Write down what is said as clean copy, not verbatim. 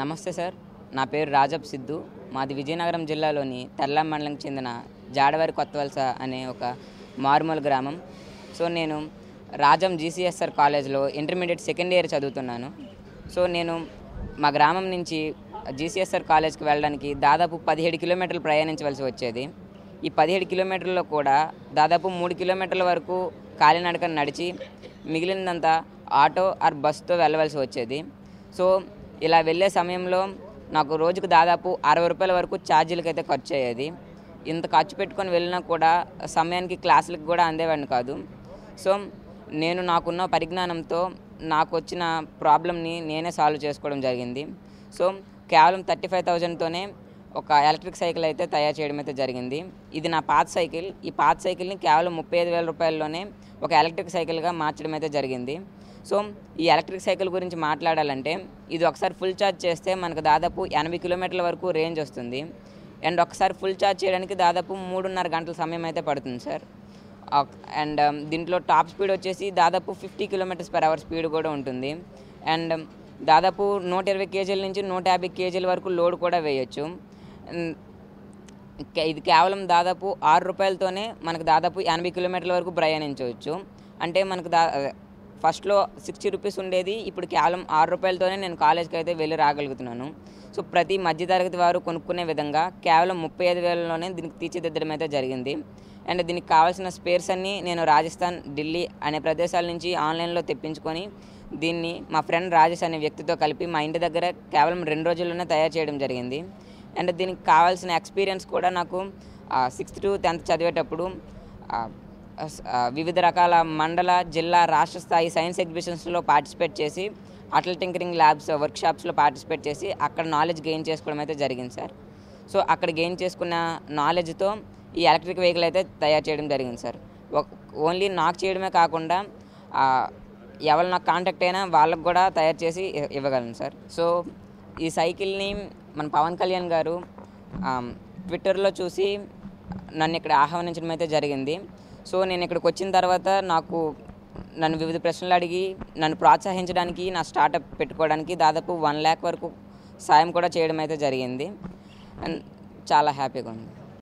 నమస్తే సార్. నా పేరు రాజబ్ సిద్ధు. మాది విజయనగరం జిల్లాలోని తర్లాం మండలంకి చెందిన జాడవారి కొత్తవలస అనే ఒక మారుమూల గ్రామం. సో నేను రాజం జీసీఎస్ఆర్ కాలేజ్లో ఇంటర్మీడియట్ సెకండ్ ఇయర్ చదువుతున్నాను. సో నేను మా గ్రామం నుంచి జీసీఎస్ఆర్ కాలేజ్కి వెళ్ళడానికి దాదాపు 17 కిలోమీటర్లు ప్రయాణించవలసి వచ్చేది. ఈ 17 కిలోమీటర్లలో కూడా దాదాపు 3 కిలోమీటర్ల వరకు కాలినడకన నడిచి మిగిలినంతా ఆటో ఆర్ బస్సుతో వెళ్ళవలసి వచ్చేది. సో ఇలా వెళ్ళే సమయంలో నాకు రోజుకు దాదాపు 60 రూపాయల వరకు ఛార్జీలకి అయితే ఖర్చు అయ్యేది. ఇంత ఖర్చు పెట్టుకొని వెళ్ళినా కూడా సమయానికి క్లాసులకు కూడా అందేవాడిని కాదు. సో నేను నాకున్న పరిజ్ఞానంతో నాకు వచ్చిన ప్రాబ్లమ్ని నేనే సాల్వ్ చేసుకోవడం జరిగింది. సో కేవలం 35,000తోనే ఒక ఎలక్ట్రిక్ సైకిల్ అయితే తయారు చేయడం అయితే జరిగింది. ఇది నా పాత సైకిల్. ఈ పాత సైకిల్ని కేవలం 35,000 రూపాయల్లోనే ఒక ఎలక్ట్రిక్ సైకిల్గా మార్చడం అయితే జరిగింది. సో ఈ ఎలక్ట్రిక్ సైకిల్ గురించి మాట్లాడాలంటే ఇది ఒకసారి ఫుల్ ఛార్జ్ చేస్తే మనకు దాదాపు 80 కిలోమీటర్ల వరకు రేంజ్ వస్తుంది. అండ్ ఒకసారి ఫుల్ ఛార్జ్ చేయడానికి దాదాపు 3.5 గంటల సమయం అయితే పడుతుంది సార్. అండ్ దీంట్లో టాప్ స్పీడ్ వచ్చేసి దాదాపు 50 km/h స్పీడ్ కూడా ఉంటుంది. అండ్ దాదాపు 120 kg నుంచి 150 kg వరకు లోడ్ కూడా వేయచ్చు. ఇది కేవలం దాదాపు 6 రూపాయలతోనే మనకు దాదాపు 80 కిలోమీటర్ల వరకు ప్రయాణించవచ్చు. అంటే మనకు ఫస్ట్లో 60 రూపీస్ ఉండేది, ఇప్పుడు కేవలం 6 రూపాయలతోనే నేను కాలేజ్కి అయితే వెళ్ళి రాగలుగుతున్నాను. సో ప్రతి మధ్యతరగతి వారు కొనుక్కునే విధంగా కేవలం 35,000లోనే దీనికి తీర్చిదిద్దడం అయితే జరిగింది. అండ్ దీనికి కావాల్సిన స్పేర్స్ అన్నీ నేను రాజస్థాన్, ఢిల్లీ అనే ప్రదేశాల నుంచి ఆన్లైన్లో తెప్పించుకొని దీన్ని మా ఫ్రెండ్ రాజేష్ అనే వ్యక్తితో కలిపి మా ఇంటి దగ్గర కేవలం 2 రోజుల్లోనే తయారు చేయడం జరిగింది. అండ్ దీనికి కావాల్సిన ఎక్స్పీరియన్స్ కూడా నాకు 6th to 10th చదివేటప్పుడు వివిధ రకాల మండల, జిల్లా, రాష్ట్ర స్థాయి సైన్స్ ఎగ్జిబిషన్స్లో పార్టిసిపేట్ చేసి అటల్ టింకరింగ్ ల్యాబ్స్ వర్క్షాప్స్లో పార్టిసిపేట్ చేసి అక్కడ నాలెడ్జ్ గెయిన్ చేసుకోవడం అయితే జరిగింది సార్. సో అక్కడ గెయిన్ చేసుకున్న నాలెడ్జ్తో ఈ ఎలక్ట్రిక్ వెహికల్ అయితే తయారు చేయడం జరిగింది సార్. ఓన్లీ నాకు చేయడమే కాకుండా ఎవరు నాకు కాంటాక్ట్ అయినా వాళ్ళకు కూడా తయారు చేసి ఇవ్వగలను సార్. సో ఈ సైకిల్ని మన పవన్ కళ్యాణ్ గారు ట్విట్టర్లో చూసి నన్ను ఇక్కడ ఆహ్వానించడం అయితే జరిగింది. సో నేను ఇక్కడికి వచ్చిన తర్వాత నన్ను వివిధ ప్రశ్నలు అడిగి నన్ను ప్రోత్సహించడానికి, నా స్టార్టప్ పెట్టుకోవడానికి దాదాపు 1 lakh వరకు సాయం కూడా చేయడం అయితే జరిగింది. అండ్ చాలా హ్యాపీగా ఉంది.